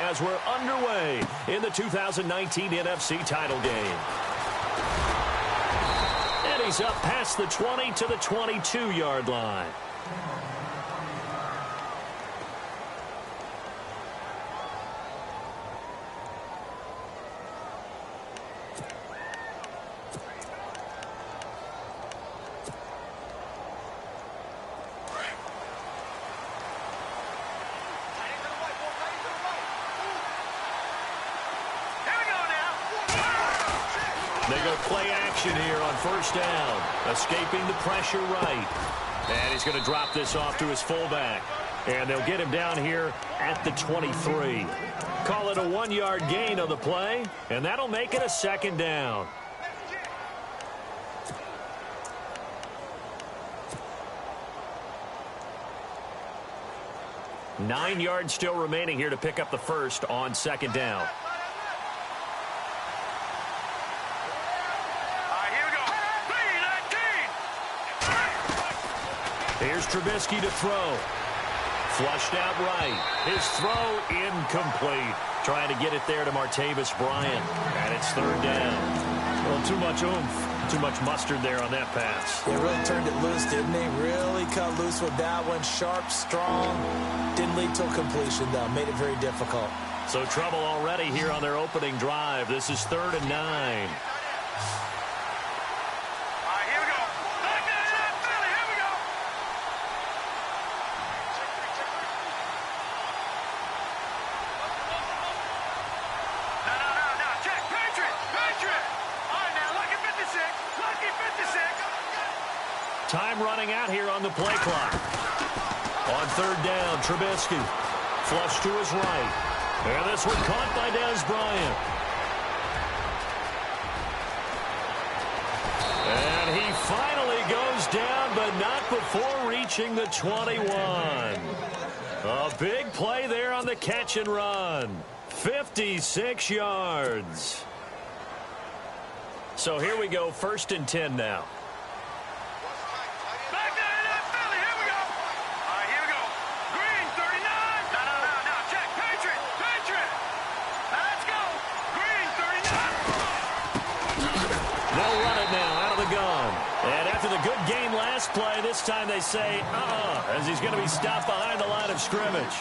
as we're underway in the 2019 NFC title game. And he's up past the 20 to the 22-yard line. They go play action here on first down. Escaping the pressure right. And he's going to drop this off to his fullback. And they'll get him down here at the 23. Call it a 1-yard gain on the play. And that'll make it a second down. Nine yards still remaining here to pick up the first on second down. Here's Trubisky to throw. Flushed out right. His throw incomplete. Trying to get it there to Martavis Bryant. And it's third down. Well, too much oomph. Too much mustard there on that pass. They really turned it loose, didn't they? Really cut loose with that one. Sharp, strong. Didn't lead to a completion, though. Made it very difficult. So trouble already here on their opening drive. This is 3rd and 9. Time running out here on the play clock. On third down, Trubisky. Flush to his right. And this one caught by Dez Bryant. And he finally goes down, but not before reaching the 21. A big play there on the catch and run. 56 yards. So here we go, 1st and 10 now. And after the good game last play, this time they say, as he's going to be stopped behind the line of scrimmage.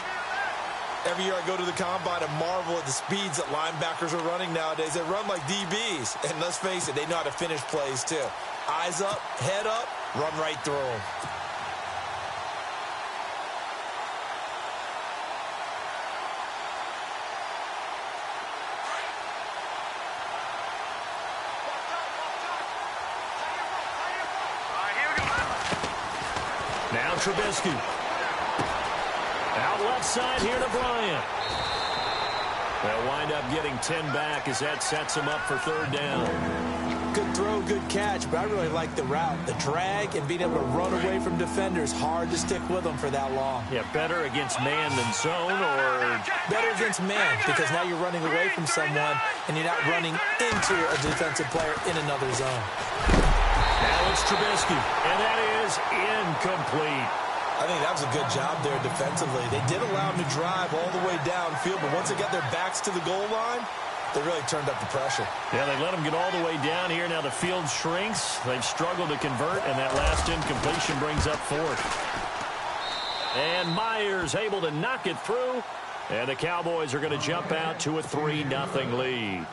Every year I go to the combine and marvel at the speeds that linebackers are running nowadays. They run like DBs. And let's face it, they know how to finish plays too. Eyes up, head up, run right through them. Now Trubisky. Out left side here to Bryant. They'll wind up getting 10 back as that sets him up for third down. Good throw, good catch, but I really like the route. The drag and being able to run away from defenders. Hard to stick with them for that long. Yeah, better against man than zone, or? Better against man, because now you're running away from someone and you're not running into a defensive player in another zone. Now it's Trubisky, and that is incomplete. I think that was a good job there defensively. They did allow him to drive all the way downfield, but once they got their backs to the goal line, they really turned up the pressure. Yeah, they let him get all the way down here. Now the field shrinks. They've struggled to convert, and that last incompletion brings up 4th. And Myers able to knock it through, and the Cowboys are going to jump out to a 3-0 lead.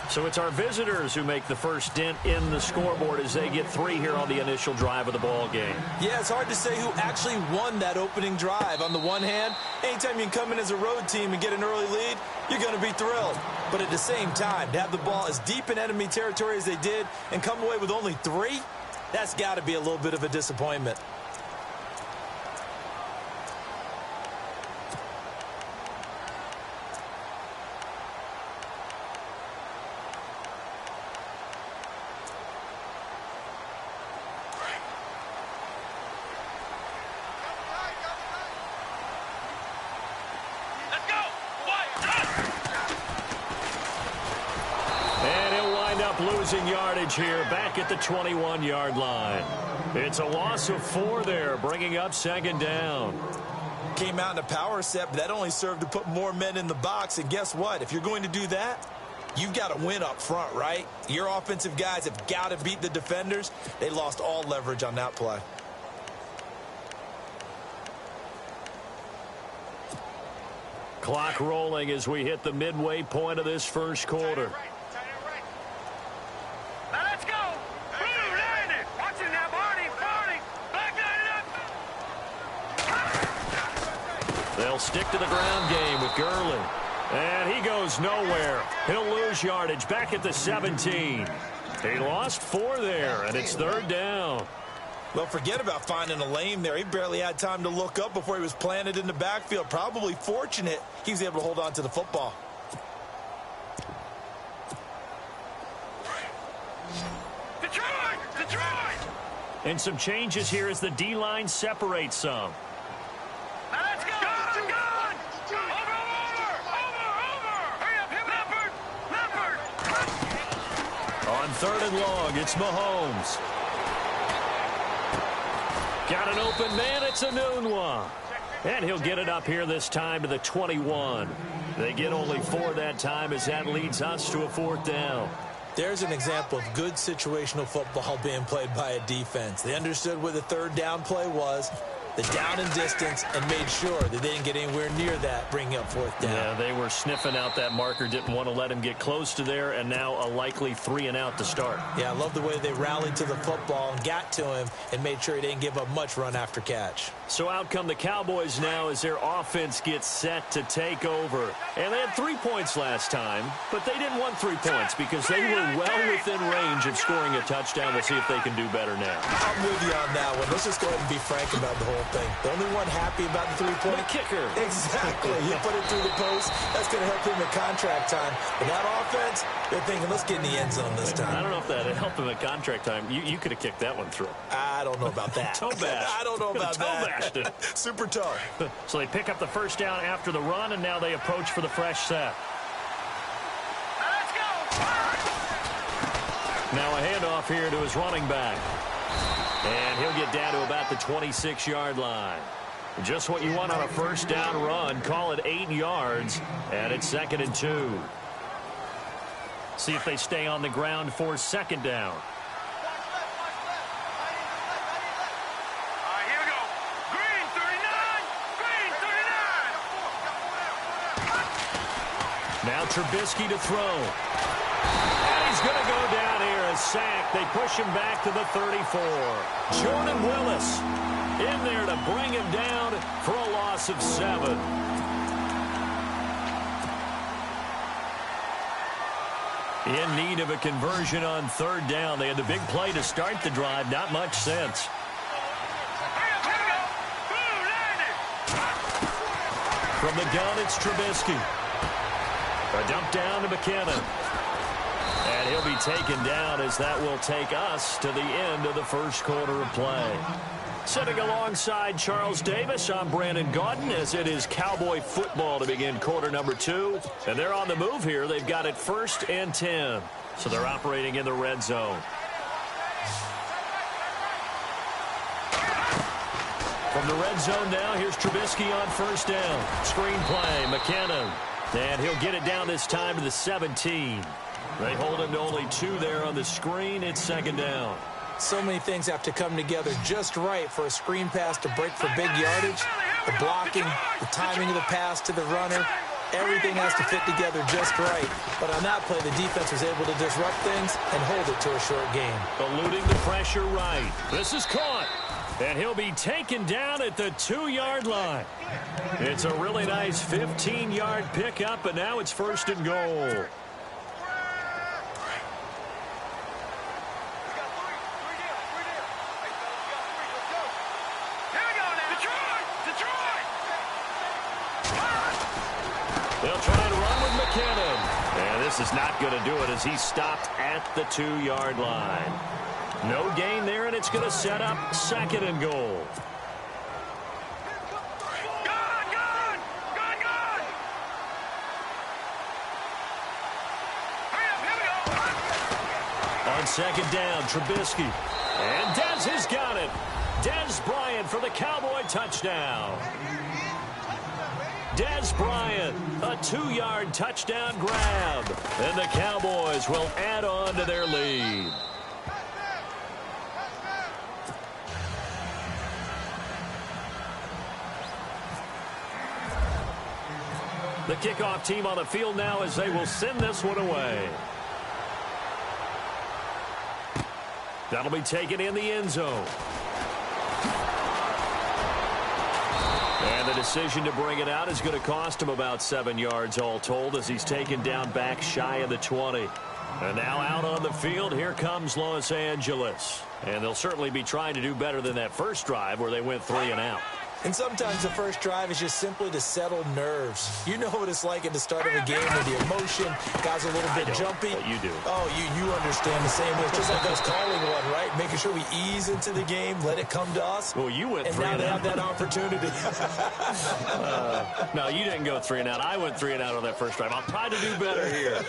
So it's our visitors who make the first dent in the scoreboard as they get 3 here on the initial drive of the ball game. Yeah, it's hard to say who actually won that opening drive. On the one hand, anytime you can come in as a road team and get an early lead, you're going to be thrilled. But at the same time, to have the ball as deep in enemy territory as they did and come away with only 3, that's got to be a little bit of a disappointment. Losing yardage here back at the 21-yard line. It's a loss of 4 there, bringing up second down. came out in a power set, but that only served to put more men in the box. And guess what? If you're going to do that, you've got to win up front, right? Your offensive guys have got to beat the defenders. They lost all leverage on that play. Clock rolling as we hit the midway point of this first quarter. Now let's go. Blue, land it. Watching that Barney. Back line it up. They'll stick to the ground game with Gurley. And he goes nowhere. He'll lose yardage back at the 17. He lost 4 there, and it's third down. Well, forget about finding a lane there. He barely had time to look up before he was planted in the backfield. Probably fortunate he was able to hold on to the football. Detroit! And some changes here as the D-line separates some. Now let's go! Gone! Over! Hurry up, Leopard! On third and long, it's Mahomes. Got an open man, it's a noon one. And he'll get it up here this time to the 21. They get only 4 that time as that leads us to a 4th down. There's an example of good situational football being played by a defense. They understood where the third down play was, the down and distance, and made sure that they didn't get anywhere near that, bringing up 4th down. Yeah, they were sniffing out that marker, didn't want to let him get close to there, and now a likely 3 and out to start. Yeah, I love the way they rallied to the football and got to him and made sure he didn't give up much run after catch. So out come the Cowboys now as their offense gets set to take over. And they had 3 points last time, but they didn't want 3 points because they were well within range of scoring a touchdown. We'll see if they can do better now. I'm with you on that one. Let's just go ahead and be frank about the whole thing. The only one happy about the 3-point. The kicker. Exactly. He put it through the post. That's going to help him in contract time. But that offense, they're thinking, let's get in the end zone this time. I don't know if that helped him at contract time. You could have kicked that one through. I don't know about that. Toe bash. I don't know about that. Toe bashed it. Super toe. So they pick up the first down after the run, and now they approach for the fresh set. Now let's go. Now a handoff here to his running back. And he'll get down to about the 26-yard line. Just what you want on a first down run. Call it 8 yards, and it's 2nd and 2. See if they stay on the ground for 2nd down. Here we go. Green 39. Now Trubisky to throw. And he's going to go down here. A sack. They push him back to the 34. Jordan Willis in there to bring him down for a loss of 7. In need of a conversion on 3rd down. They had the big play to start the drive. Not much sense. Here we go. Blue, land it. From the gun, it's Trubisky. A dump down to McKinnon. And he'll be taken down as that will take us to the end of the first quarter of play. Sitting alongside Charles Davis, I'm Brandon Gaudin as it is Cowboy football to begin quarter number 2. And they're on the move here. They've got it 1st and 10. So they're operating in the red zone. From the red zone now, here's Trubisky on 1st down. Screen play, McKinnon. And he'll get it down this time to the 17. They hold him to only 2 there on the screen. It's 2nd down. So many things have to come together just right for a screen pass to break for big yardage. The blocking, the timing of the pass to the runner, everything has to fit together just right. But on that play, the defense was able to disrupt things and hold it to a short game. Eluding the pressure right. This is caught. And he'll be taken down at the 2-yard line. It's a really nice 15-yard pickup, and now it's 1st and goal. They'll try and run with McKinnon. And this is not going to do it as he stopped at the 2-yard line. No gain there, and it's going to set up 2nd and goal. Gone! Hurry up, here we go. On 2nd down, Trubisky. And Dez has got it. Dez Bryant for the Cowboy touchdown. Des Bryant, a 2-yard touchdown grab. And the Cowboys will add on to their lead. The kickoff team on the field now as they will send this one away. That'll be taken in the end zone. And the decision to bring it out is going to cost him about 7 yards all told as he's taken down back shy of the 20. And now out on the field, here comes Los Angeles. And they'll certainly be trying to do better than that first drive where they went 3 and out. And sometimes the first drive is just simply to settle nerves. You know what it's like at the start of a game with the emotion. Guys are a little bit jumpy. But you do. Oh, you understand the same way. It's just like us calling one, right? Making sure we ease into the game, let it come to us. Well, you went 3 and and now out. they have that opportunity. No, you didn't go 3 and out. I went 3 and out on that first drive. I'll try to do better here.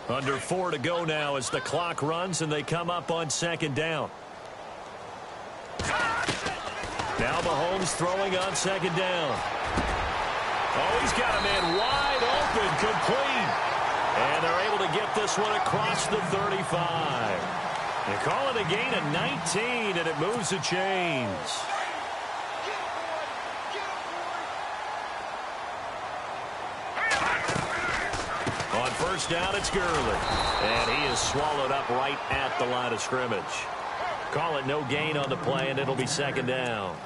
Under 4 to go now as the clock runs and they come up on second down. Now Mahomes throwing on second down. Oh, he's got a man wide open, complete. And they're able to get this one across the 35. They call it a gain of 19, and it moves the chains. On first down, it's Gurley. And he is swallowed up right at the line of scrimmage. Call it no gain on the play, and it'll be second down.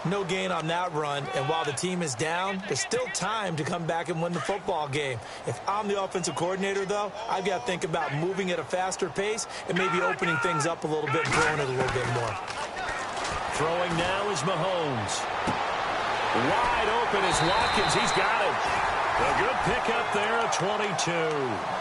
No gain on that run, and while the team is down, there's still time to come back and win the football game. If I'm the offensive coordinator, though, I've got to think about moving at a faster pace and maybe opening things up a little bit and throwing it a little bit more. Throwing now is Mahomes. Wide open is Watkins. He's got it. A good pickup there at 22.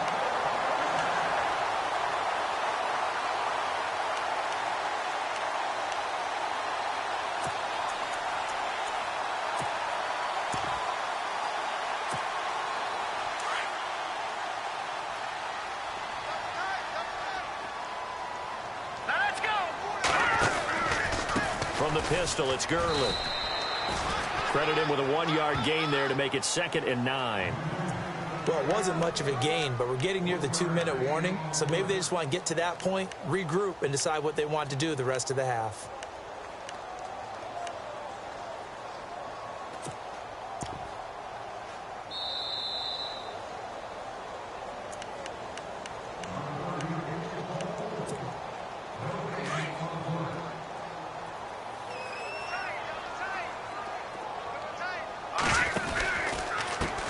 From the pistol, it's Gurley. Credit him with a 1-yard gain there to make it 2nd and 9. Well, it wasn't much of a gain, but we're getting near the 2-minute warning, so maybe they just want to get to that point, regroup, and decide what they want to do the rest of the half.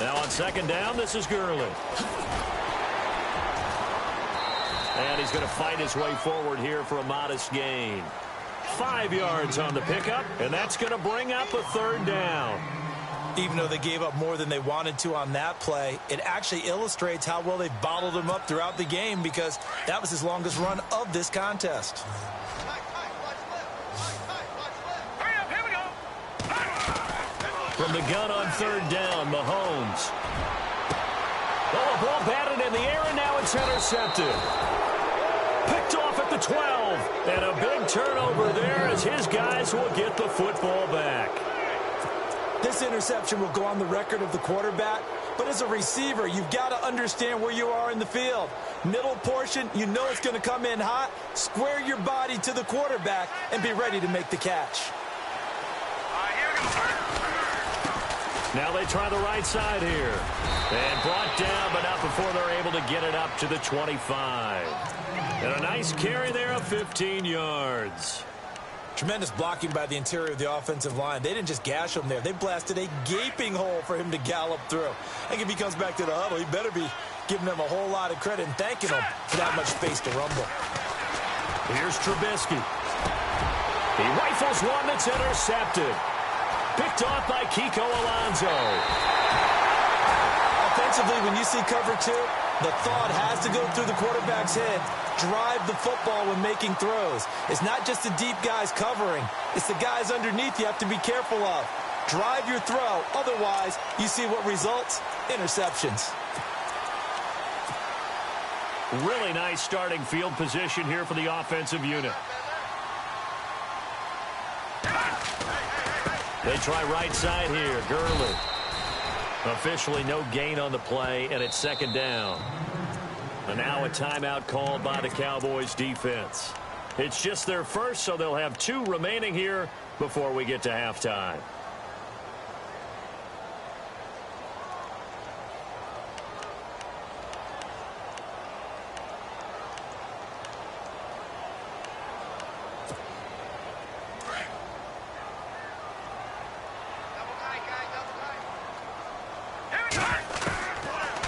Now on second down, this is Gurley. And he's going to fight his way forward here for a modest gain. 5 yards on the pickup, and that's going to bring up a 3rd down. Even though they gave up more than they wanted to on that play, it actually illustrates how well they bottled him up throughout the game because that was his longest run of this contest. From the gun on 3rd down, Mahomes. Oh, a ball batted in the air, and now it's intercepted. Picked off at the 12. And a big turnover there as his guys will get the football back. This interception will go on the record of the quarterback, but as a receiver, you've got to understand where you are in the field. Middle portion, you know it's going to come in hot. Square your body to the quarterback and be ready to make the catch. Now they try the right side here. And brought down, but not before they're able to get it up to the 25. And a nice carry there of 15 yards. Tremendous blocking by the interior of the offensive line. They didn't just gash him there. They blasted a gaping hole for him to gallop through. I think if he comes back to the huddle, he better be giving them a whole lot of credit and thanking them for that much space to rumble. Here's Trubisky. He rifles one that's intercepted. Picked off by Kiko Alonso. Offensively, when you see cover 2, the thought has to go through the quarterback's head. Drive the football when making throws. It's not just the deep guys covering. It's the guys underneath you have to be careful of. Drive your throw. Otherwise, you see what results? Interceptions. Really nice starting field position here for the offensive unit. They try right side here. Gurley. Officially no gain on the play, and it's second down. And now a timeout called by the Cowboys defense. It's just their first, so they'll have 2 remaining here before we get to halftime.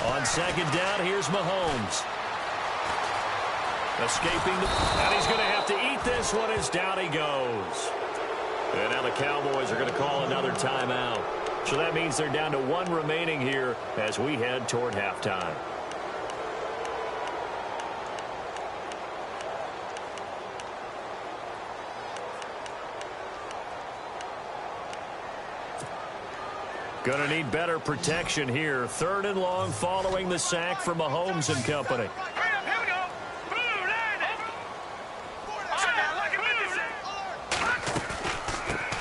On second down, here's Mahomes. Escaping, and he's going to have to eat this one as down he goes. And now the Cowboys are going to call another timeout. So that means they're down to 1 remaining here as we head toward halftime. Going to need better protection here. 3rd and long following the sack from Mahomes and company. Here we go. Blue, land it.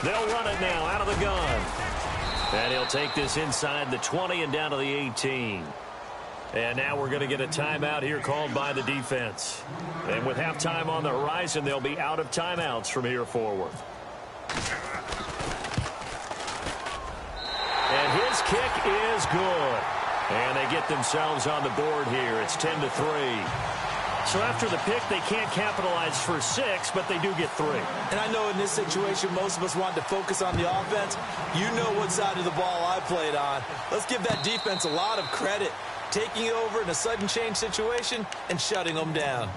They'll run it now out of the gun. And he'll take this inside the 20 and down to the 18. And now we're going to get a timeout here called by the defense. And with halftime on the horizon, they'll be out of timeouts from here forward. And his kick is good. And they get themselves on the board here. It's 10-3. So after the pick, they can't capitalize for 6, but they do get 3. And I know in this situation, most of us want to focus on the offense. You know what side of the ball I played on. Let's give that defense a lot of credit. Taking it over in a sudden change situation and shutting them down.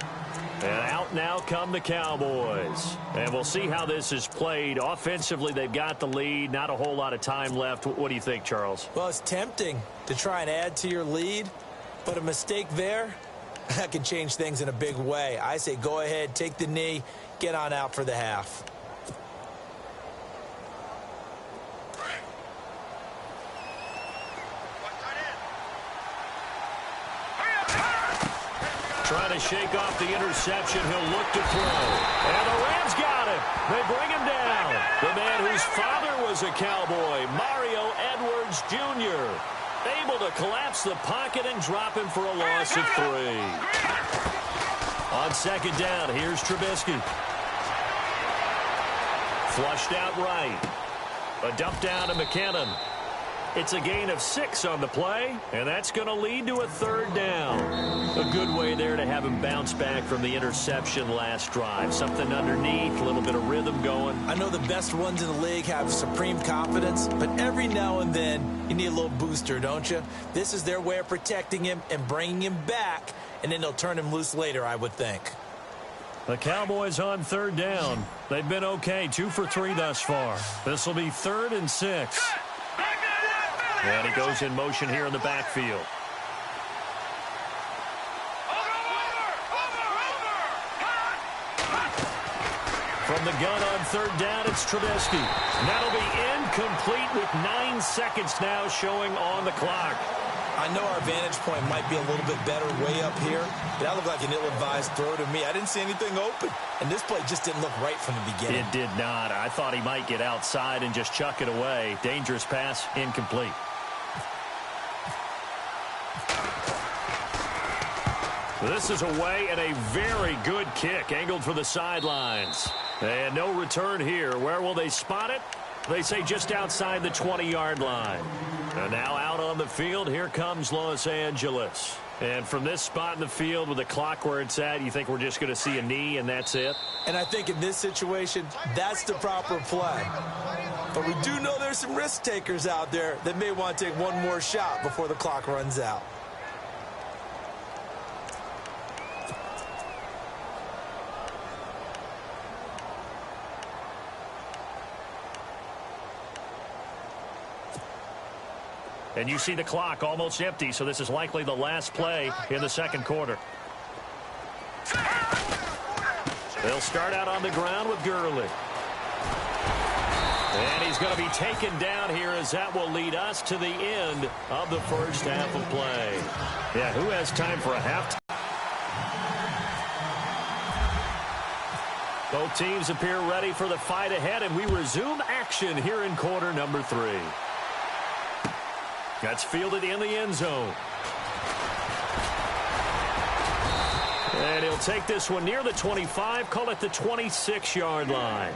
And out now come the Cowboys. And we'll see how this is played. Offensively, they've got the lead. Not a whole lot of time left. What do you think, Charles? Well, it's tempting to try and add to your lead, but a mistake there, that can change things in a big way. I say go ahead, take the knee, get on out for the half. Trying to shake off the interception. He'll look to throw. And the Rams got him. They bring him down. The man whose father was a Cowboy, Mario Edwards Jr., able to collapse the pocket and drop him for a loss of 3. On second down, here's Trubisky. Flushed out right. A dump down to McKinnon. It's a gain of 6 on the play, and that's going to lead to a 3rd down. A good way there to have him bounce back from the interception last drive. Something underneath, a little bit of rhythm going. I know the best ones in the league have supreme confidence, but every now and then you need a little booster, don't you? This is their way of protecting him and bringing him back, and then they'll turn him loose later, I would think. The Cowboys on 3rd down. They've been okay, 2 for 3 thus far. This will be 3rd and 6. And he goes in motion here in the backfield. From the gun on 3rd down, it's Trubisky. And that'll be incomplete with 9 seconds now showing on the clock. I know our vantage point might be a little bit better way up here, but that looked like an ill-advised throw to me. I didn't see anything open, and this play just didn't look right from the beginning. It did not. I thought he might get outside and just chuck it away. Dangerous pass, incomplete. This is away and a very good kick angled for the sidelines. And no return here. Where will they spot it? They say just outside the 20-yard line. And now out on the field, here comes Los Angeles. And from this spot in the field with the clock where it's at, you think we're just going to see a knee and that's it? And I think in this situation, that's the proper play. But we do know there's some risk takers out there that may want to take one more shot before the clock runs out. And you see the clock almost empty, so this is likely the last play in the second quarter. They'll start out on the ground with Gurley. And he's going to be taken down here as that will lead us to the end of the first half of play. Yeah, who has time for a halftime? Both teams appear ready for the fight ahead, and we resume action here in quarter number 3. That's fielded in the end zone. And he'll take this one near the 25, call it the 26-yard line.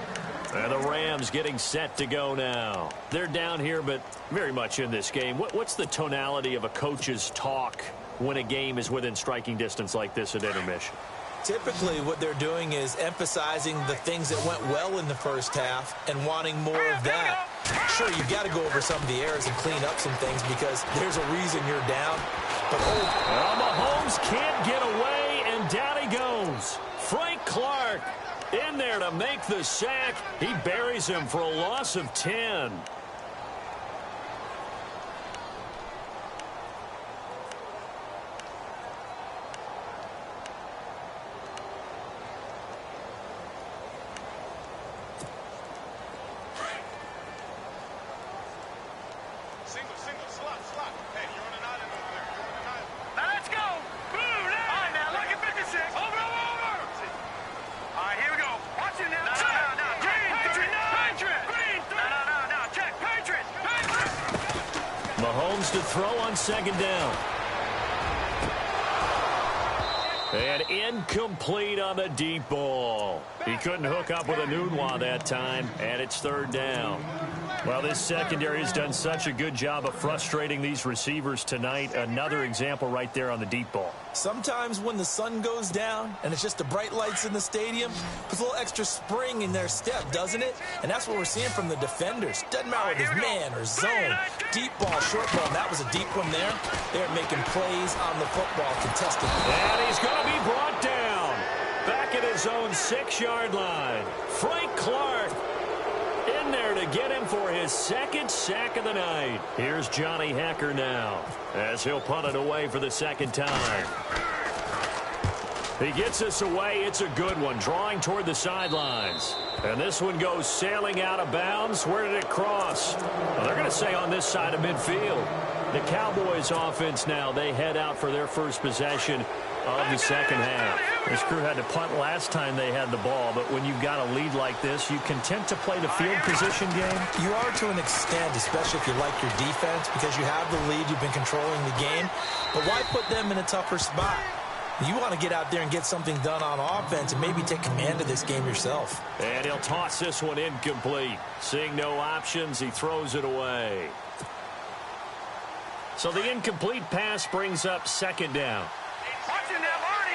And the Rams getting set to go now. They're down here, but very much in this game. What's the tonality of a coach's talk when a game is within striking distance like this at intermission? Typically, what they're doing is emphasizing the things that went well in the first half and wanting more of that. Sure, you've got to go over some of the errors and clean up some things because there's a reason you're down. But well, Mahomes can't get away, and down he goes. Frank Clark in there to make the sack. He buries him for a loss of 10. Mahomes to throw on second down. And incomplete on the deep ball. He couldn't hook up with a Nunwa that time, and it's third down. Well, this secondary has done such a good job of frustrating these receivers tonight. Another example right there on the deep ball. Sometimes when the sun goes down and it's just the bright lights in the stadium, puts a little extra spring in their step, doesn't it? And that's what we're seeing from the defenders. Doesn't matter whether it's man or zone. Deep ball, short ball. That was a deep one there. They're making plays on the football, contesting. And he's going to be brought down. Back at his own 6-yard line. Frank Clark in there to get him for his second sack of the night. Here's Johnny Hecker now as he'll punt it away for the second time. He gets us away. It's a good one, drawing toward the sidelines. And this one goes sailing out of bounds. Where did it cross? Well, they're going to say on this side of midfield. The Cowboys offense now, they head out for their first possession of the second half. This crew had to punt last time they had the ball, but when you've got a lead like this, you content to play the field position game? You are to an extent, especially if you like your defense, because you have the lead, you've been controlling the game. But why put them in a tougher spot? You want to get out there and get something done on offense and maybe take command of this game yourself. And he'll toss this one incomplete. Seeing no options, he throws it away. So the incomplete pass brings up second down. Watching that, Marty.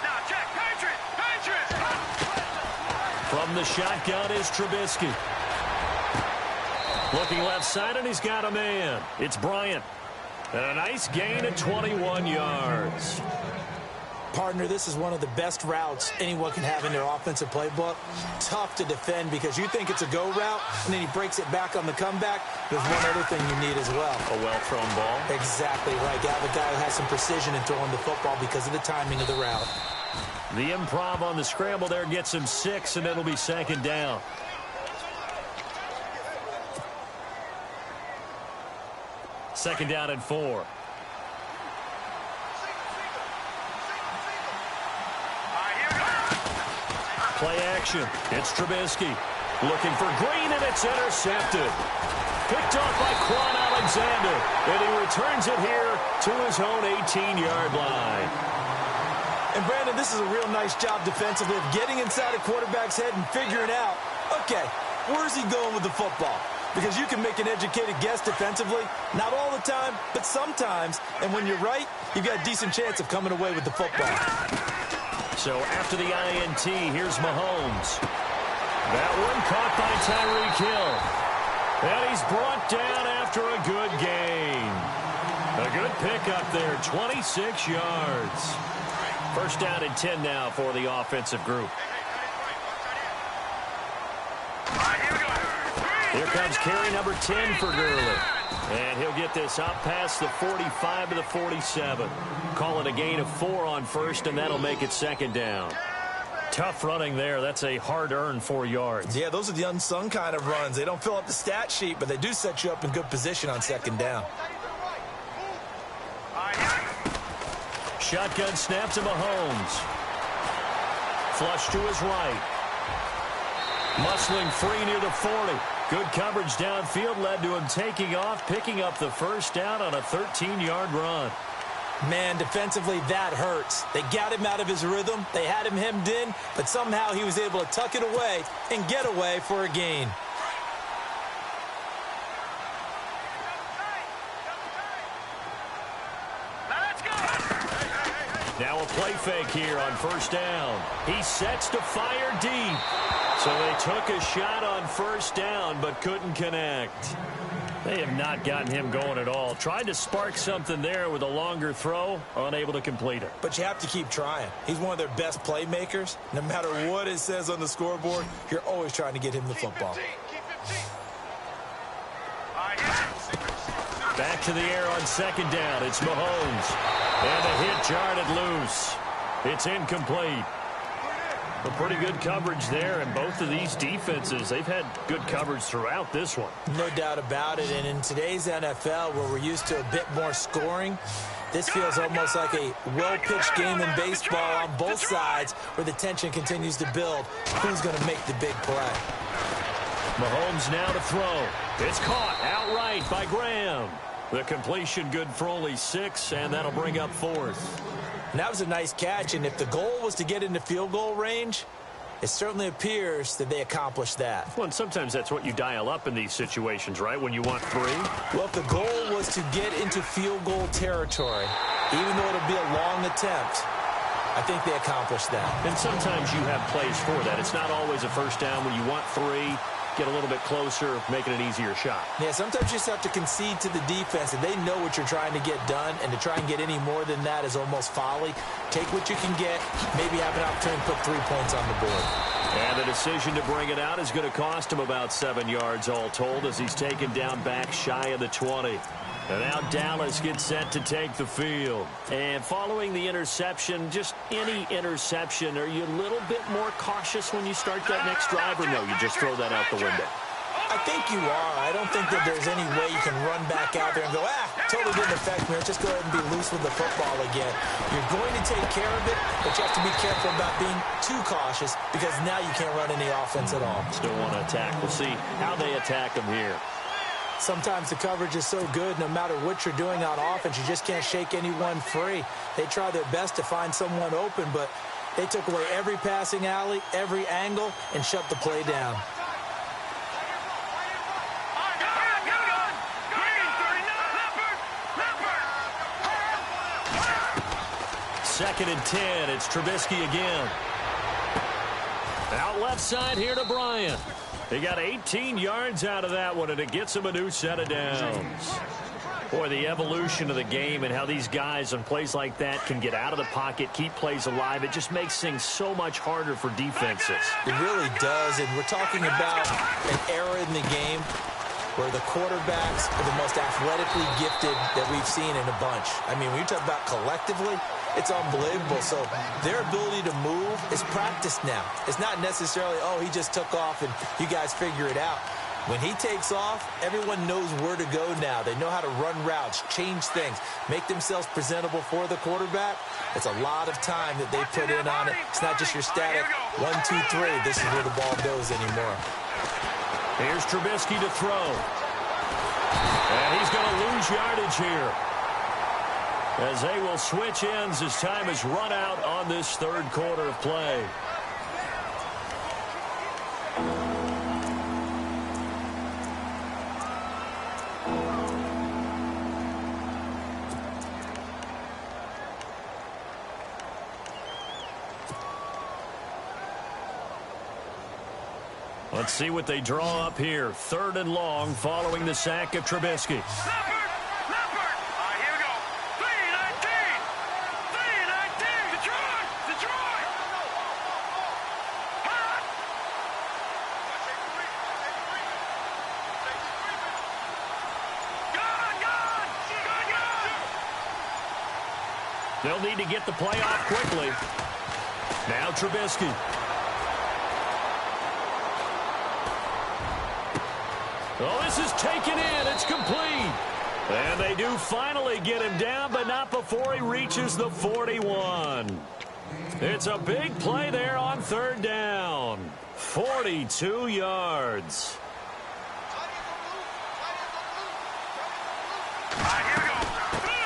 No, check. Patriot. From the shotgun is Trubisky. Looking left side, and he's got a man. It's Bryant. And a nice gain of 21 yards. Partner, this is one of the best routes anyone can have in their offensive playbook. Tough to defend because you think it's a go route, and then he breaks it back on the comeback. There's one other thing you need as well. A well-thrown ball. Exactly right. You have a guy who has some precision in throwing the football because of the timing of the route. The improv on the scramble there gets him 6, and it'll be second down. Second down and 4. Play action. It's Trubisky. Looking for Green, and it's intercepted. Picked off by Quan Alexander. And he returns it here to his own 18-yard line. And, Brandon, this is a real nice job defensively of getting inside a quarterback's head and figuring out, okay, where's he going with the football? Because you can make an educated guess defensively. Not all the time, but sometimes. And when you're right, you've got a decent chance of coming away with the football. So after the INT, here's Mahomes. That one caught by Tyreek Hill. And he's brought down after a good gain. A good pickup there, 26 yards. First down and 10 now for the offensive group. Here comes carry number 10 for Gurley. And he'll get this up past the 45 to the 47. Call it a gain of 4 on first, and that'll make it second down. Tough running there. That's a hard-earned 4 yards. Yeah, those are the unsung kind of runs. They don't fill up the stat sheet, but they do set you up in good position on second down. shotgun snap to Mahomes. Flush to his right. Muscling free near the 40. Good coverage downfield led to him taking off, picking up the first down on a 13-yard run. Man, defensively, that hurts. They got him out of his rhythm. They had him hemmed in, but somehow he was able to tuck it away and get away for a gain. Now a play fake here on first down. He sets to fire deep. So they took a shot on first down but couldn't connect. They have not gotten him going at all. Tried to spark something there with a longer throw, unable to complete it. But you have to keep trying. He's one of their best playmakers. No matter what it says on the scoreboard, you're always trying to get him the football. Back to the air on second down. It's Mahomes. And a hit jarred it loose. It's incomplete. A pretty good coverage there, and both of these defenses, they've had good coverage throughout this one. No doubt about it, and in today's NFL, where we're used to a bit more scoring, this feels almost like a well-pitched game in baseball on both sides, where the tension continues to build. Who's going to make the big play? Mahomes now to throw. It's caught outright by Graham. The completion good for only 6, and that'll bring up 4th. And that was a nice catch, and if the goal was to get into field goal range, it certainly appears that they accomplished that. Well, and sometimes that's what you dial up in these situations, right, when you want 3? Well, if the goal was to get into field goal territory, even though it'll be a long attempt, I think they accomplished that. And sometimes you have plays for that. It's not always a first down when you want 3. Get a little bit closer, making an easier shot. Yeah, sometimes you just have to concede to the defense, and they know what you're trying to get done, and to try and get any more than that is almost folly. Take what you can get, maybe have an opportunity to put 3 points on the board. And the decision to bring it out is going to cost him about 7 yards all told as he's taken down back shy of the 20. And now Dallas gets set to take the field. And following the interception, just any interception, are you a little bit more cautious when you start that next drive, or no, you just throw that out the window? I think you are. I don't think that there's any way you can run back out there and go, totally didn't affect me. Just go ahead and be loose with the football again. You're going to take care of it, but you have to be careful about being too cautious because now you can't run any offense at all. Still want to attack. We'll see how they attack them here. Sometimes the coverage is so good, no matter what you're doing on offense, you just can't shake anyone free. They try their best to find someone open, but they took away every passing alley, every angle, and shut the play down. Second and 10. It's Trubisky again. Out left side here to Bryant. He got 18 yards out of that one, and it gets him a new set of downs. Boy, the evolution of the game and how these guys on plays like that can get out of the pocket, keep plays alive, it just makes things so much harder for defenses. It really does, and we're talking about an era in the game where the quarterbacks are the most athletically gifted that we've seen in a bunch. I mean, when you talk about collectively, it's unbelievable. So their ability to move is practiced now. It's not necessarily, oh, he just took off and you guys figure it out. When he takes off, everyone knows where to go now. They know how to run routes, change things, make themselves presentable for the quarterback. It's a lot of time that they put in on it. It's not just your static 1, 2, 3. This is where the ball goes anymore. Here's Trubisky to throw. And he's going to lose yardage here, as they will switch ends as time is run out on this third quarter of play. Let's see what they draw up here. 3rd and long following the sack of Trubisky. Leopard! Here we go. 3-19! 3-19! Detroit! Detroit! Hot! They'll need to get the play off quickly. Now Trubisky. Oh, this is taken in. It's complete. And they do finally get him down, but not before he reaches the 41. It's a big play there on third down. 42 yards.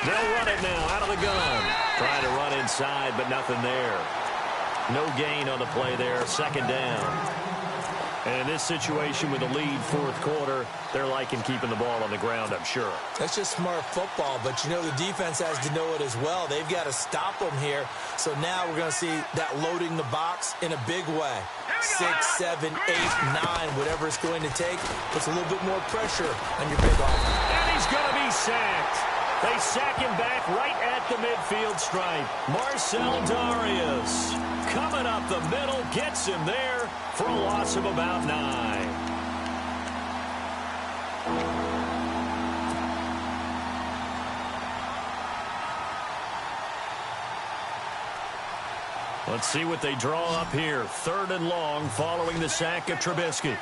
They'll run it now out of the gun. Trying to run inside, but nothing there. No gain on the play there. Second down. And in this situation with the lead fourth quarter, they're liking keeping the ball on the ground, I'm sure. That's just smart football, but you know the defense has to know it as well. They've got to stop them here. So now we're going to see that loading the box in a big way. 6, 7, 8, 9, whatever it's going to take, puts a little bit more pressure on your big offense. And he's going to be sacked. They sack him back right at the midfield stripe. Marcel Darius coming up the middle, gets him there for a loss of about 9. Let's see what they draw up here. Third and long following the sack of Trubisky.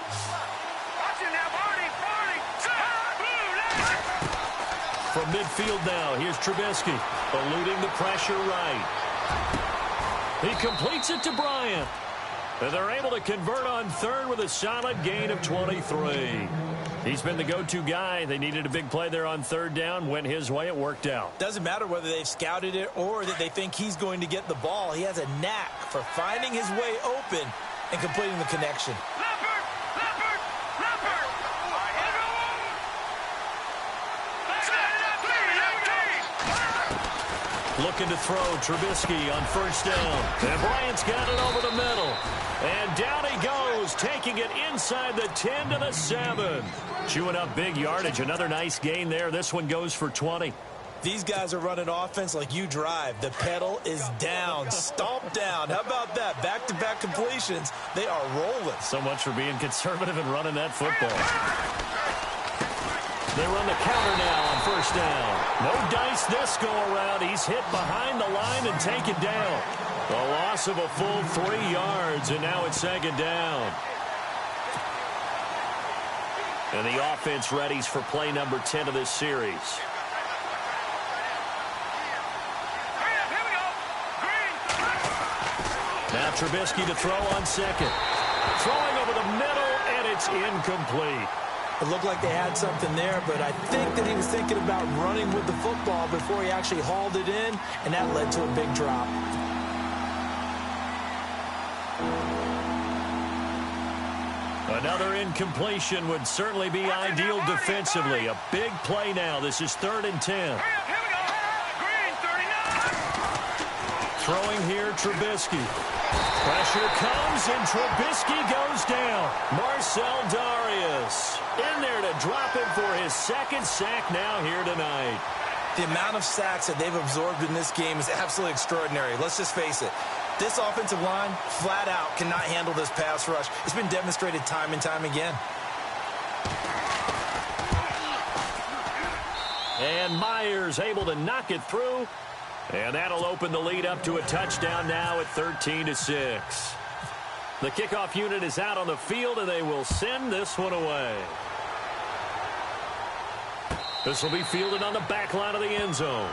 From midfield now, here's Trubisky, eluding the pressure right. He completes it to Bryant. And they're able to convert on third with a solid gain of 23. He's been the go-to guy. They needed a big play there on third down. Went his way. It worked out. Doesn't matter whether they've scouted it or that they think he's going to get the ball. He has a knack for finding his way open and completing the connection. Looking to throw Trubisky on first down. And Bryant's got it over the middle. And down he goes, taking it inside the 10 to the 7. Chewing up big yardage. Another nice gain there. This one goes for 20. These guys are running offense like you drive. The pedal is down, stomp down. How about that? Back-to-back completions. They are rolling. So much for being conservative and running that football. They run the counter now on first down. No dice this go-around. He's hit behind the line and taken down. A loss of a full 3 yards, and now it's second down. And the offense readies for play number 10 of this series. Now Trubisky to throw on second. Throwing over the middle, and it's incomplete. It looked like they had something there, but I think that he was thinking about running with the football before he actually hauled it in, and that led to a big drop. Another incompletion would certainly be ideal defensively. A big play now. This is 3rd and 10. Throwing here, Trubisky. Pressure comes, and Trubisky goes down. Marcel Darius in there to drop him for his second sack now here tonight. The amount of sacks that they've absorbed in this game is absolutely extraordinary. Let's just face it. This offensive line, flat out, cannot handle this pass rush. It's been demonstrated time and time again. And Myers able to knock it through. And that'll open the lead up to a touchdown now at 13-6. The kickoff unit is out on the field, and they will send this one away. This will be fielded on the back line of the end zone.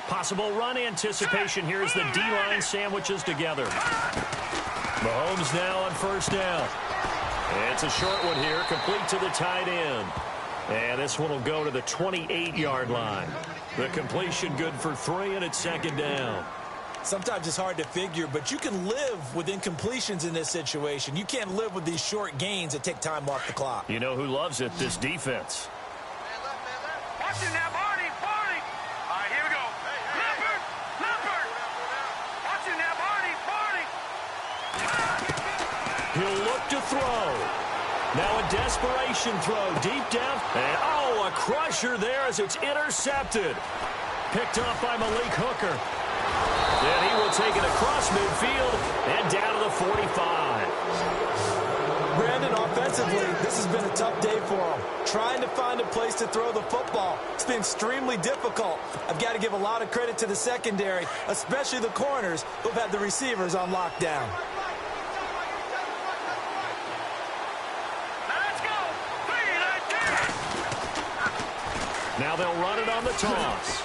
Possible run anticipation here as the D-line sandwiches together. Mahomes now on first down. And it's a short one here, complete to the tight end. And this one will go to the 28-yard line. The completion good for 3, and it's second down. Sometimes it's hard to figure, but you can live with incompletions in this situation. You can't live with these short gains that take time off the clock. You know who loves it? This defense. Watching that Barney. All right, here we go. Leopard. Watching that Barney. He'll look to throw. Now a desperation throw deep down. And, a crusher there as it's intercepted. Picked off by Malik Hooker. And he will take it a across midfield and down to the 45. Brandon, offensively, this has been a tough day for him. Trying to find a place to throw the football. It's been extremely difficult. I've got to give a lot of credit to the secondary, especially the corners who've had the receivers on lockdown. Now they'll run it on the toss.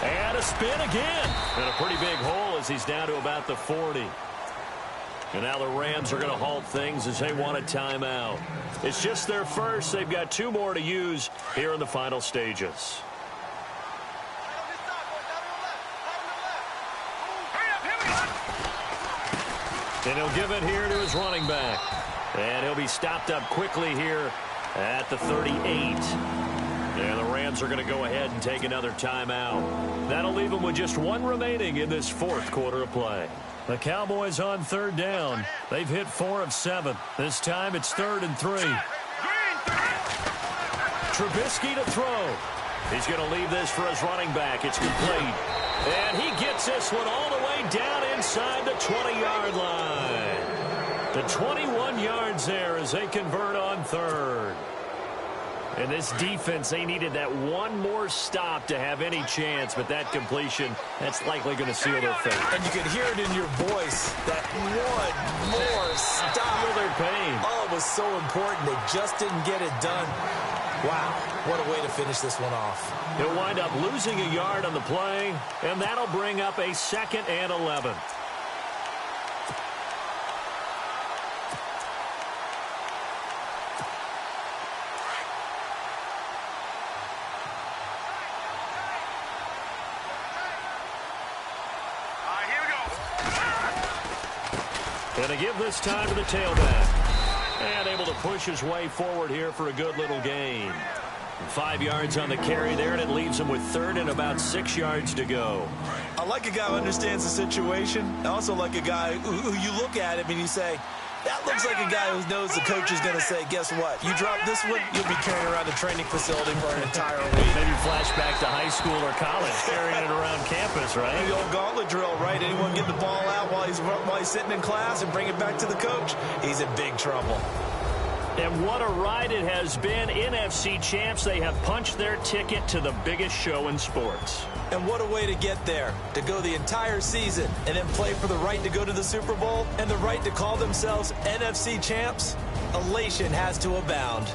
And a spin again. And a pretty big hole as he's down to about the 40. And now the Rams are going to halt things as they want a timeout. It's just their first. They've got 2 more to use here in the final stages. And he'll give it here to his running back. And he'll be stopped up quickly here at the 38. And the Rams are going to go ahead and take another timeout. That'll leave them with just 1 remaining in this 4th quarter of play. The Cowboys on 3rd down. They've hit 4 of 7. This time it's 3rd and 3. Trubisky to throw. He's going to leave this for his running back. It's complete. And he gets this one all the way down inside the 20-yard line. The 21 yards there as they convert on 3rd. And this defense, they needed that one more stop to have any chance, but that completion, that's likely going to seal their fate. And you could hear it in your voice, that one more stop. Feel their pain. Oh, it was so important. They just didn't get it done. Wow, what a way to finish this one off. He'll wind up losing a yard on the play, and that'll bring up a 2nd and 11. And to give this time to the tailback. And able to push his way forward here for a good little gain. 5 yards on the carry there, and it leaves him with 3rd and about 6 yards to go. I like a guy who understands the situation. I also like a guy who you look at him and you say, that looks like a guy who knows the coach is going to say, guess what? You drop this one, you'll be carrying around the training facility for an entire week. Maybe flashback to high school or college, carrying it around campus, right? The old gauntlet drill, right? Anyone get the ball out while he's sitting in class and bring it back to the coach? He's in big trouble. And what a ride it has been. NFC champs, they have punched their ticket to the biggest show in sports. And what a way to get there, to go the entire season and then play for the right to go to the Super Bowl and the right to call themselves NFC champs. Elation has to abound.